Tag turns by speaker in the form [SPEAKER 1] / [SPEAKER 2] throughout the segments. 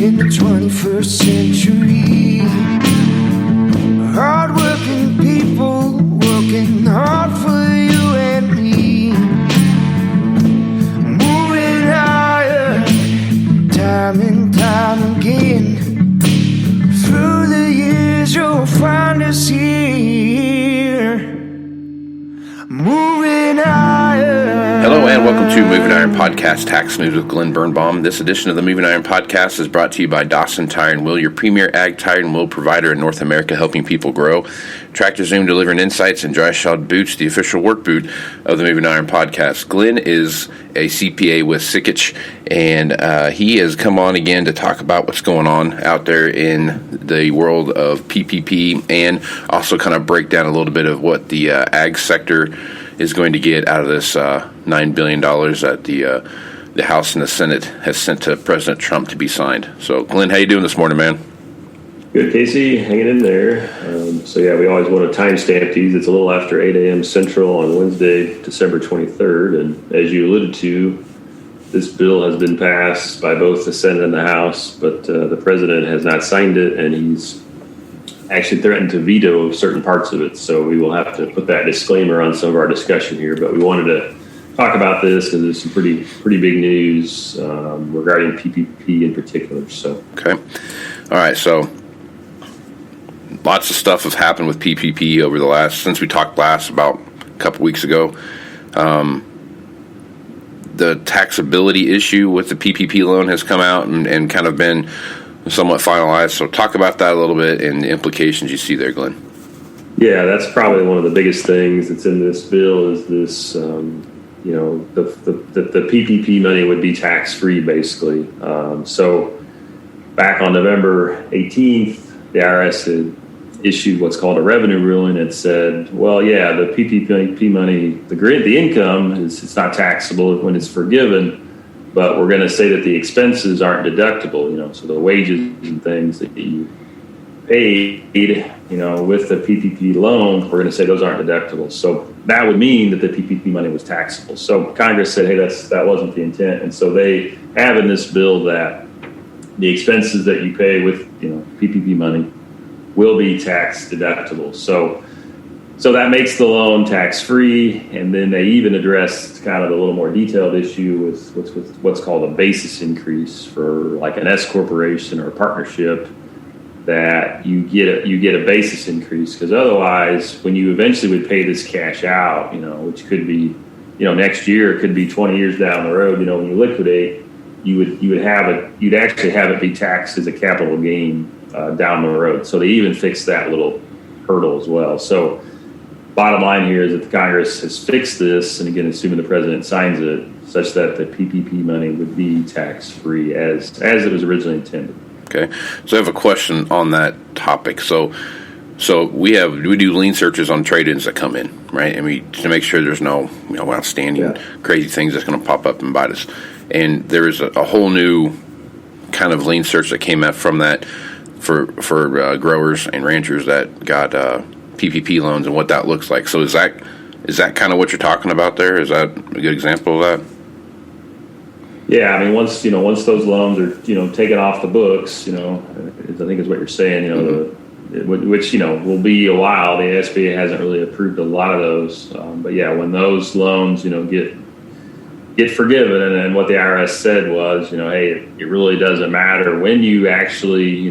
[SPEAKER 1] in the 21st century. Hard-working people working hard for you and me. Moving higher, time and time again. Through the years you'll find us here. Moving higher.
[SPEAKER 2] Hello and welcome to Moving Iron Podcast, Tax News with Glen Birnbaum. This edition of the Moving Iron Podcast is brought to you by Dawsontire and Will, your premier ag tire and wheel provider in North America, helping people grow. Tractorzoom delivering insights, and Dryshod Boots, the official work boot of the Moving Iron Podcast. Glen is a CPA with Sikich, and he has come on again to talk about what's going on out there in the world of PPP, and also kind of break down a little bit of what the ag sector is going to get out of this $9 billion that the House and the Senate has sent to President Trump to be signed. So, Glenn, how you doing this morning, man?
[SPEAKER 3] Good, Casey, hanging in there. We always want to timestamp these. It's a little after 8 a.m. Central on Wednesday, December 23rd. And as you alluded to, this bill has been passed by both the Senate and the House, but the President has not signed it, and he's actually threatened to veto certain parts of it. So we will have to put that disclaimer on some of our discussion here. But we wanted to talk about this because there's some pretty big news regarding PPP in particular. So
[SPEAKER 2] okay, all right. So lots of stuff has happened with PPP over the since we talked last about a couple weeks ago. The taxability issue with the PPP loan has come out and kind of been somewhat finalized. So talk about that a little bit and the implications you see there, Glenn.
[SPEAKER 3] Yeah, that's probably one of the biggest things that's in this bill is this, the PPP money would be tax-free, basically. So back on November 18th, the IRS had issued what's called a revenue ruling that said, well, yeah, the PPP money, the income, it's not taxable when it's forgiven, but we're going to say that the expenses aren't deductible, so the wages and things that you paid, with the PPP loan, we're going to say those aren't deductible. So that would mean that the PPP money was taxable. So Congress said, hey, that wasn't the intent. And so they have in this bill that the expenses that you pay with, PPP money will be tax deductible. So that makes the loan tax-free, and then they even addressed kind of a little more detailed issue with what's called a basis increase for like an S corporation or a partnership, that you get a basis increase, because otherwise, when you eventually would pay this cash out, which could be, next year, it could be 20 years down the road, when you liquidate, you'd actually have it be taxed as a capital gain down the road. So they even fixed that little hurdle as well. So bottom line here is that the Congress has fixed this, and again, assuming the president signs it, such that the PPP money would be tax-free as it was originally intended.
[SPEAKER 2] Okay, so I have a question on that topic. So we do lien searches on trade-ins that come in, right? And to make sure there's no outstanding crazy things that's going to pop up and bite us. And there is a whole new kind of lien search that came out from that for growers and ranchers that got PPP loans and what that looks like. So is that kind of what you're talking about there? Is that a good example of that?
[SPEAKER 3] Yeah, I mean, once those loans are taken off the books, I think is what you're saying. Which will be a while. The SBA hasn't really approved a lot of those, but yeah, when those loans get forgiven, and what the IRS said was, hey, it really doesn't matter when you actually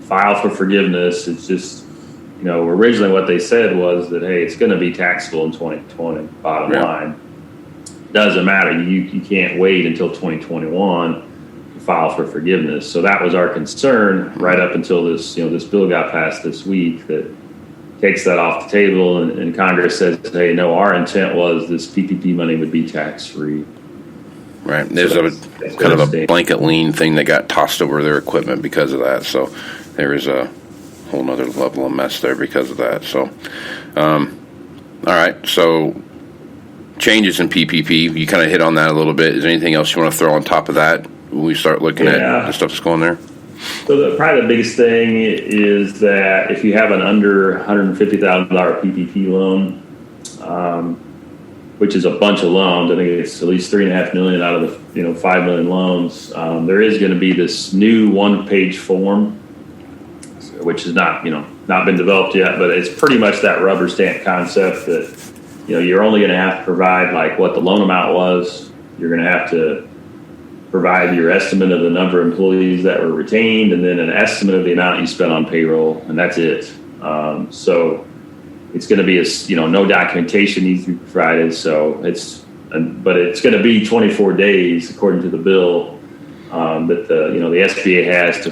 [SPEAKER 3] file for forgiveness. It's just originally what they said was that, hey, it's going to be taxable in 2020. Bottom line. Doesn't matter. You can't wait until 2021 to file for forgiveness. So that was our concern right up until this bill got passed this week that takes that off the table, and Congress says, hey, no, our intent was this PPP money would be tax-free.
[SPEAKER 2] Right. There's a kind of a blanket lien thing that got tossed over their equipment because of that. So there is a whole nother level of mess there because of that. So, all right. So changes in PPP, you kind of hit on that a little bit. Is there anything else you want to throw on top of that when we start looking at the stuff that's going there?
[SPEAKER 3] So probably the biggest thing is that if you have an under $150,000 PPP loan, which is a bunch of loans. I think it's at least $3.5 million out of the 5 million loans. There is going to be this new one-page form, which has not been developed yet, but it's pretty much that rubber stamp concept that you're only going to have to provide like what the loan amount was. You're going to have to provide your estimate of the number of employees that were retained, and then an estimate of the amount you spent on payroll, and that's it. So it's going to be no documentation needs to be provided. So but it's going to be 24 days according to the bill that the SBA has to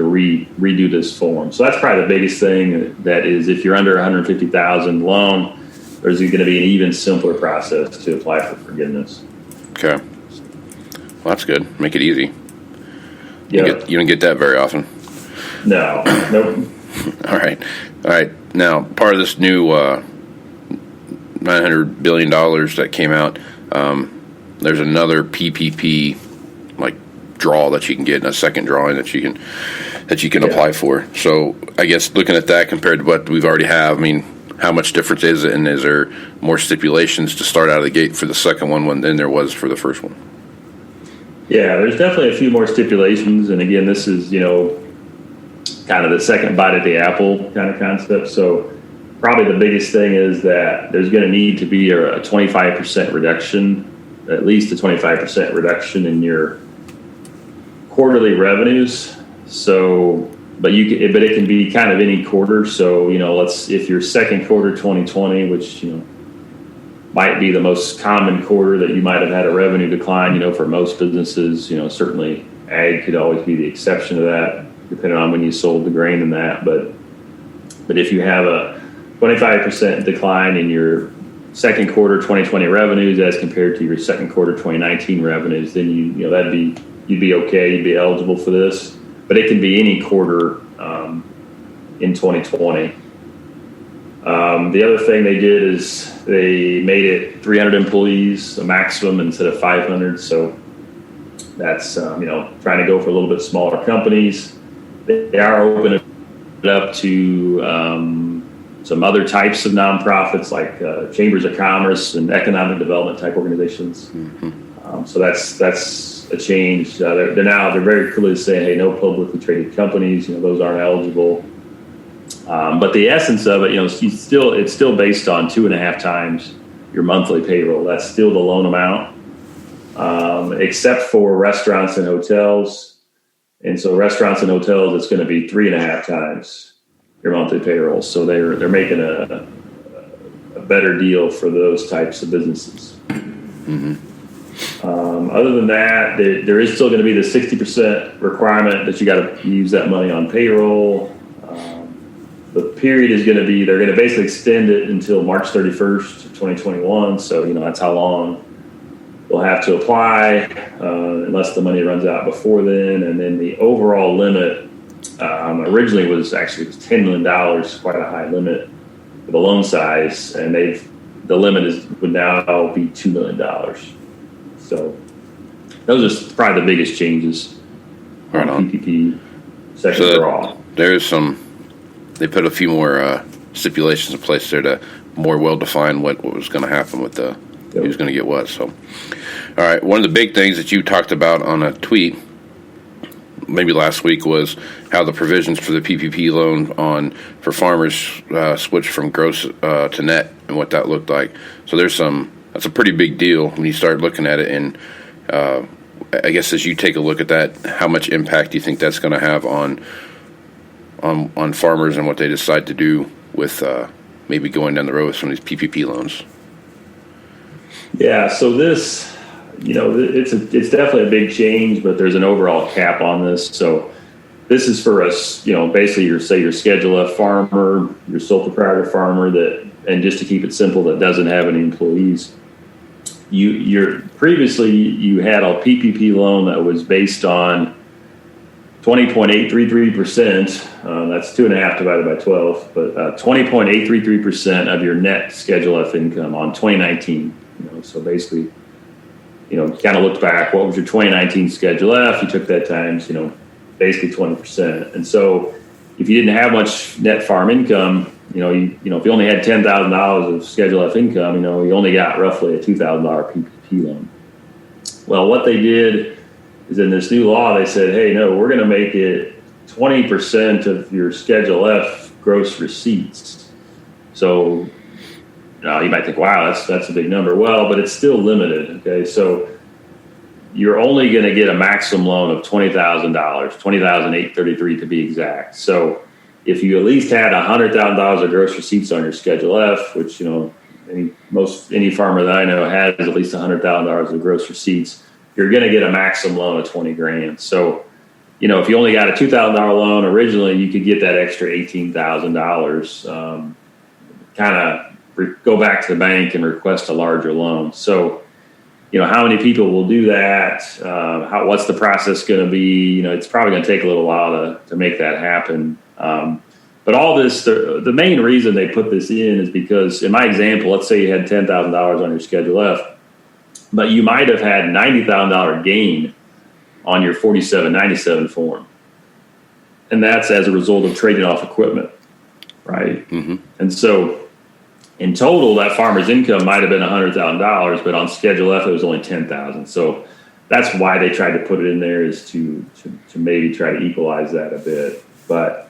[SPEAKER 3] redo this form. So that's probably the biggest thing. That is, if you're under 150,000 loan, there's going to be an even simpler process to apply for forgiveness.
[SPEAKER 2] Okay. Well, that's good. Make it easy.
[SPEAKER 3] Yeah.
[SPEAKER 2] You don't get that very often.
[SPEAKER 3] No. Nope.
[SPEAKER 2] All right. Now, part of this new $900 billion that came out, there's another PPP draw that you can get, and a second drawing that you can apply for. So I guess looking at that compared to what we've already have, I mean, how much difference is it, and is there more stipulations to start out of the gate for the second one than there was for the first one?
[SPEAKER 3] Yeah, there's definitely a few more stipulations, and again, this is kind of the second bite at the apple kind of concept. So probably the biggest thing is that there's going to need to be a 25% reduction, at least a 25% reduction in your quarterly revenues. So, but it can be kind of any quarter. So, if your second quarter 2020, which, might be the most common quarter that you might have had a revenue decline, for most businesses, certainly ag could always be the exception to that, depending on when you sold the grain and that. But if you have a 25% decline in your second quarter 2020 revenues as compared to your second quarter 2019 revenues, then you'd be okay. You'd be eligible for this. But it can be any quarter in 2020. The other thing they did is they made it 300 employees, a maximum, instead of 500. So that's trying to go for a little bit smaller companies. They are opening it up to some other types of nonprofits, like chambers of commerce and economic development type organizations. Mm-hmm. So that's a change. They're very clearly saying, hey, no publicly traded companies. Those aren't eligible. But the essence of it, it's still based on 2.5 times your monthly payroll. That's still the loan amount, except for restaurants and hotels. And so restaurants and hotels, it's going to be 3.5 times your monthly payroll. So they're making a better deal for those types of businesses. Mm-hmm. Other than that, there is still going to be the 60% requirement that you got to use that money on payroll. The period is going to be, they're going to basically extend it until March 31st, 2021. So, that's how long they'll have to apply, unless the money runs out before then. And then the overall limit originally was $10 million, quite a high limit for the loan size. And the limit would now be $2 million. So those are probably the biggest changes
[SPEAKER 2] right on
[SPEAKER 3] PPP second draw.
[SPEAKER 2] They put a few more stipulations in place there to more well define what was going to happen with who's going to get what. So, all right, one of the big things that you talked about on a tweet maybe last week was how the provisions for the PPP loan for farmers switched from gross to net and what that looked like. So that's a pretty big deal when you start looking at it. And I guess as you take a look at that, how much impact do you think that's going to have on farmers and what they decide to do with maybe going down the road with some of these PPP loans?
[SPEAKER 3] Yeah, so this, it's definitely a big change, but there's an overall cap on this. So this is for us, basically your Schedule F farmer, your sole proprietor farmer and just to keep it simple, that doesn't have any employees. Previously you had a PPP loan that was based on 20.833%, that's 2.5 divided by 12, but 20.833% of your net Schedule F income on 2019. So basically, kind of looked back, what was your 2019 Schedule F? You took that times, basically 20%. And so if you didn't have much net farm income, if you only had $10,000 of Schedule F income, you only got roughly a $2,000 PPP loan. Well, what they did is in this new law, they said, hey, no, we're going to make it 20% of your Schedule F gross receipts. So you might think, wow, that's a big number. Well, but it's still limited. Okay, so you're only going to get a maximum loan of $20,000, $20,833 to be exact. So if you at least had $100,000 of gross receipts on your Schedule F, which any farmer that I know has at least $100,000 of gross receipts, you're going to get a maximum loan of $20,000. So, if you only got a $2,000 loan originally, you could get that extra $18,000. Kind of go back to the bank and request a larger loan. So, how many people will do that? What's the process going to be? It's probably going to take a little while to make that happen. But all this, the main reason they put this in is because, in my example, let's say you had $10,000 on your Schedule F, but you might have had $90,000 gain on your 4797 form. And that's as a result of trading off equipment, right? Mm-hmm. And so in total, that farmer's income might have been $100,000, but on Schedule F, it was only $10,000. So that's why they tried to put it in there, is to maybe try to equalize that a bit. But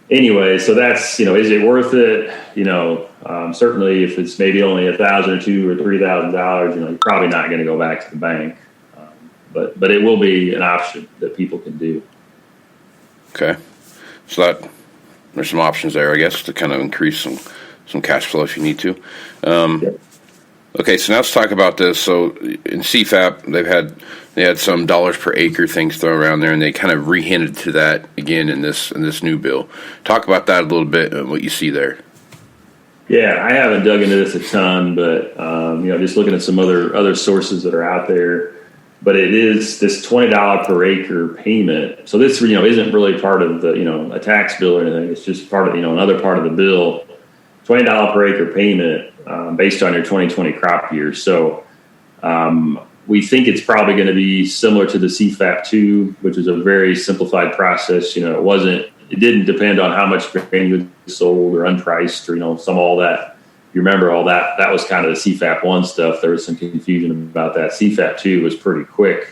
[SPEAKER 3] anyway, so that's, is it worth it? Certainly if it's maybe only $1,000 or $2,000 or $3,000, you're probably not going to go back to the bank. But it will be an option that people can do.
[SPEAKER 2] Okay. So there's some options there, I guess, to kind of increase some cash flow if you need to. Yep. Okay, so now let's talk about this. So in CFAP, they had some dollars per acre things thrown around there, and they kind of rehinted to that again in this new bill. Talk about that a little bit and what you see there.
[SPEAKER 3] Yeah, I haven't dug into this a ton, but just looking at some other sources that are out there. But it is this $20 per acre payment. So this isn't really part of the a tax bill or anything. It's just part of another part of the bill. $20 per acre payment based on your 2020 crop year. So we think it's probably going to be similar to the CFAP 2, which is a very simplified process. It didn't depend on how much grain was sold or unpriced or all that. You remember all that? That was kind of the CFAP 1 stuff. There was some confusion about that. CFAP 2 was pretty quick.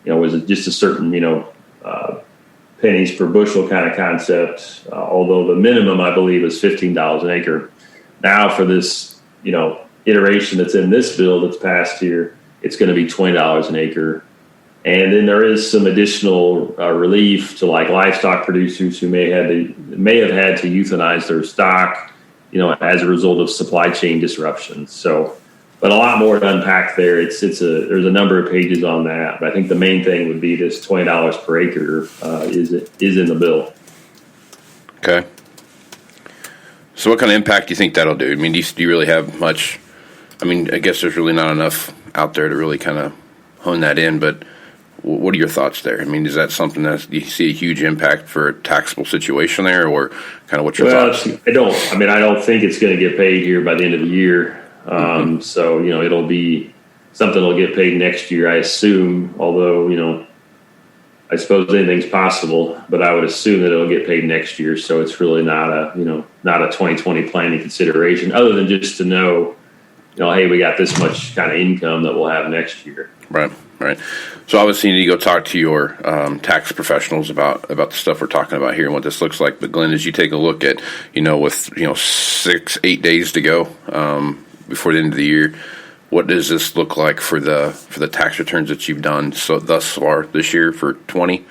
[SPEAKER 3] Was just a certain pennies per bushel kind of concept, although the minimum, I believe, is $15 an acre. Now for this, iteration that's in this bill that's passed here, it's going to be $20 an acre. And then there is some additional relief to like livestock producers who may have had to euthanize their stock, as a result of supply chain disruptions. So, but a lot more to unpack there. There's a number of pages on that, but I think the main thing would be this $20 per acre is in the bill.
[SPEAKER 2] Okay. So what kind of impact do you think that'll do? I mean, do you really have much? I mean, I guess there's really not enough out there to really kind of hone that in, but what are your thoughts there? I mean, is that something that you see a huge impact for a taxable situation there, or kind of what's your thoughts?
[SPEAKER 3] I don't think it's going to get paid here by the end of the year. So, it'll be something that'll get paid next year, I assume, although, I suppose anything's possible, but I would assume that it'll get paid next year. So it's really not a 2020 planning consideration, other than just to know, hey, we got this much kind of income that we'll have next year.
[SPEAKER 2] Right. So obviously you need to go talk to your tax professionals about the stuff we're talking about here and what this looks like. But Glenn, as you take a look at, with 6-8 days to go before the end of the year, what does this look like for the tax returns that you've done thus far this year for 20?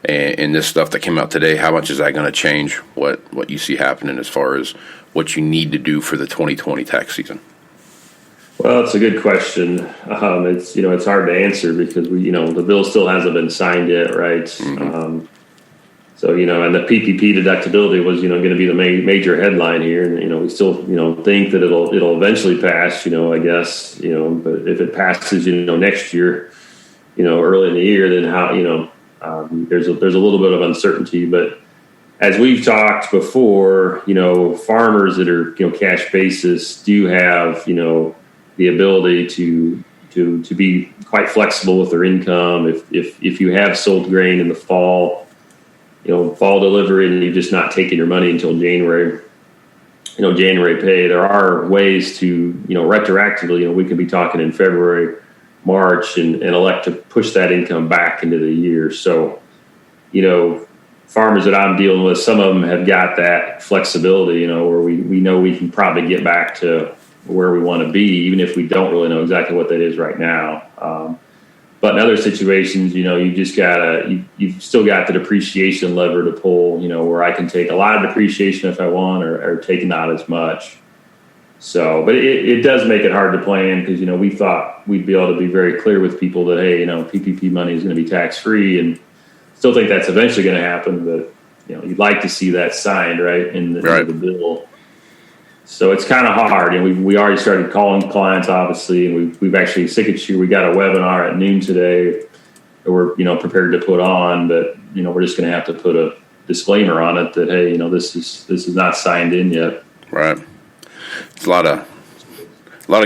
[SPEAKER 2] And this stuff that came out today, how much is that going to change what you see happening as far as what you need to do for the 2020 tax season?
[SPEAKER 3] Well, it's a good question. It's hard to answer because the bill still hasn't been signed yet, right? Mm-hmm. And the PPP deductibility was going to be the major headline here, and we still think that it'll eventually pass, I guess, but if it passes next year, early in the year, then how there's a little bit of uncertainty. But as we've talked before, farmers that are cash basis do have the ability to be quite flexible with their income. If you have sold grain in the fall, fall delivery, and you've just not taken your money until January, January pay, there are ways to, retroactively, we could be talking in February, March, and elect to push that income back into the year. So, farmers that I'm dealing with, some of them have got that flexibility, where we know we can probably get back to where we want to be, even if we don't really know exactly what that is right now. But in other situations, you've still got the depreciation lever to pull, where I can take a lot of depreciation if I want, or take not as much. So, but it does make it hard to plan, because, we thought we'd be able to be very clear with people that, hey, PPP money is going to be tax-free, and still think that's eventually going to happen. But, you'd like to see that signed, right, in the bill. So it's kind of hard, and we already started calling clients, obviously, and we've actually, we got a webinar at noon today that we're prepared to put on, but we're just going to have to put a disclaimer on it that, hey, this is not signed in yet.
[SPEAKER 2] Right. It's a lot of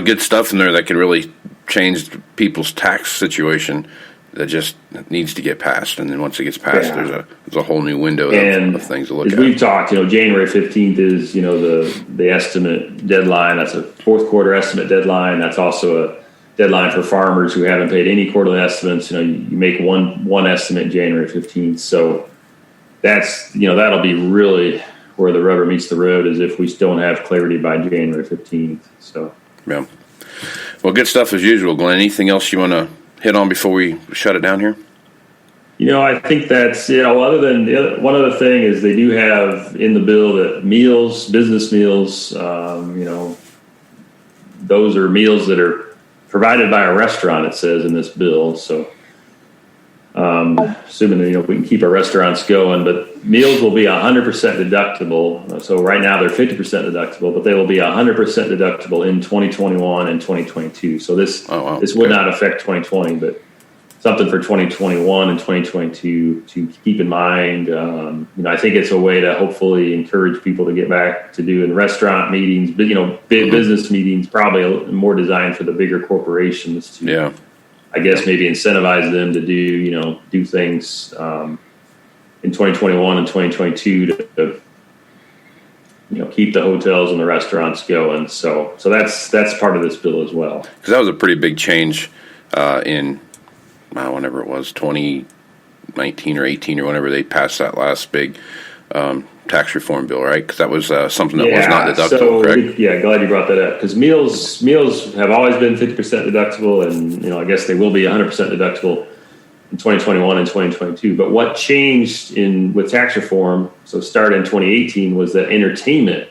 [SPEAKER 2] good stuff in there that could really change people's tax situation. That just needs to get passed, and then once it gets passed, there's a whole new window of things to look at.
[SPEAKER 3] As we've talked, January 15th is the estimate deadline. That's a fourth quarter estimate deadline. That's also a deadline for farmers who haven't paid any quarterly estimates. You make one estimate January 15th. So that's that'll be really where the rubber meets the road, is if we don't have clarity by January 15th. So
[SPEAKER 2] yeah, well, good stuff as usual, Glenn. Anything else you want to hit on before we shut it down here?
[SPEAKER 3] I think that's other than one other thing is they do have in the bill that business meals, those are meals that are provided by a restaurant, it says in this bill. So assuming that, we can keep our restaurants going, but meals will be 100% deductible. So right now they're 50% deductible, but they will be 100% deductible in 2021 and 2022. So this would not affect 2020, but something for 2021 and 2022 to keep in mind. I think it's a way to hopefully encourage people to get back to doing restaurant meetings, but business meetings, probably more designed for the bigger corporations to, I guess, maybe incentivize them to do things in 2021 and 2022 to keep the hotels and the restaurants going. So that's part of this bill as well.
[SPEAKER 2] Because that was a pretty big change in whenever it was 2019 or 18 or whenever they passed that last big tax reform bill, right? Because that was something that was not deductible, correct?
[SPEAKER 3] Glad you brought that up, because meals have always been 50% deductible, and I guess they will be 100% deductible in 2021 and 2022. But what changed with tax reform, so started in 2018, was that entertainment,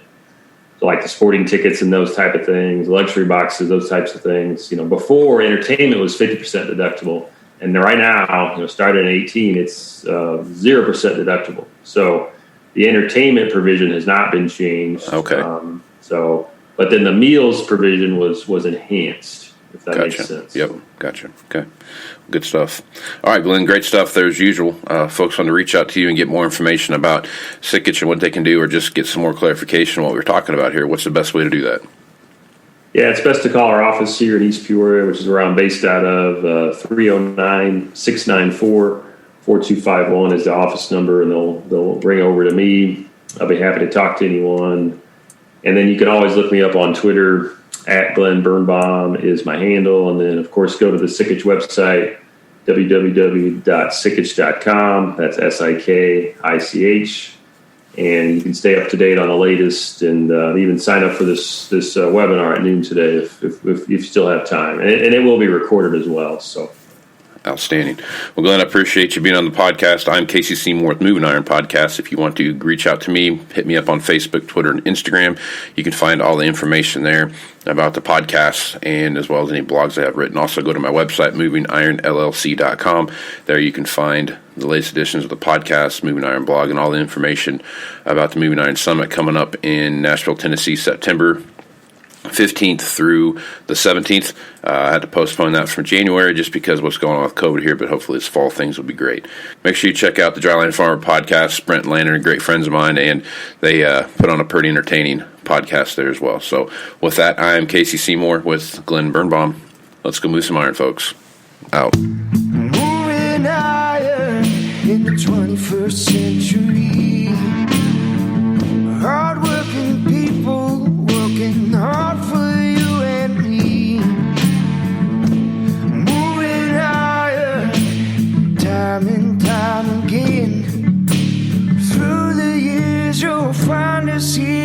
[SPEAKER 3] so like the sporting tickets and those type of things, luxury boxes, those types of things. Before, entertainment was 50% deductible, and right now, started in 18, it's 0% deductible. So the entertainment provision has not been changed.
[SPEAKER 2] Okay.
[SPEAKER 3] But then the meals provision was enhanced, if that makes sense.
[SPEAKER 2] Yep. Gotcha. Okay. Good stuff. All right, Glenn, great stuff there as usual. Folks want to reach out to you and get more information about Sickich and what they can do, or just get some more clarification on what we're talking about here. What's the best way to do that?
[SPEAKER 3] Yeah, it's best to call our office here in East Peoria, which is where I'm based out of. 309-694-4251 is the office number, and they'll ring over to me. I'll be happy to talk to anyone. And then you can always look me up on Twitter. At Glen Birnbaum is my handle. And then, of course, go to the Sickich website, www.sickich.com. That's SIKICH. And you can stay up to date on the latest, and even sign up for this webinar at noon today if you still have time. And it will be recorded as well. So.
[SPEAKER 2] Outstanding. Well, Glenn, I appreciate you being on the podcast. I'm Casey Seymour with Moving Iron Podcast. If you want to reach out to me, hit me up on Facebook, Twitter, and Instagram. You can find all the information there about the podcast, and as well as any blogs I have written. Also, go to my website, movingironllc.com. There you can find the latest editions of the podcast, Moving Iron blog, and all the information about the Moving Iron Summit coming up in Nashville, Tennessee, September 15th through the 17th. I had to postpone that from January just because of what's going on with COVID here, but hopefully this fall things will be great. Make sure you check out the Dryland Farmer podcast. Brent and Landon are great friends of mine, and they put on a pretty entertaining podcast there as well. So with that, I am Casey Seymour with Glen Birnbaum. Let's go move some iron, folks. Out.
[SPEAKER 1] Moving iron in the 21st century. Hardworking people us here.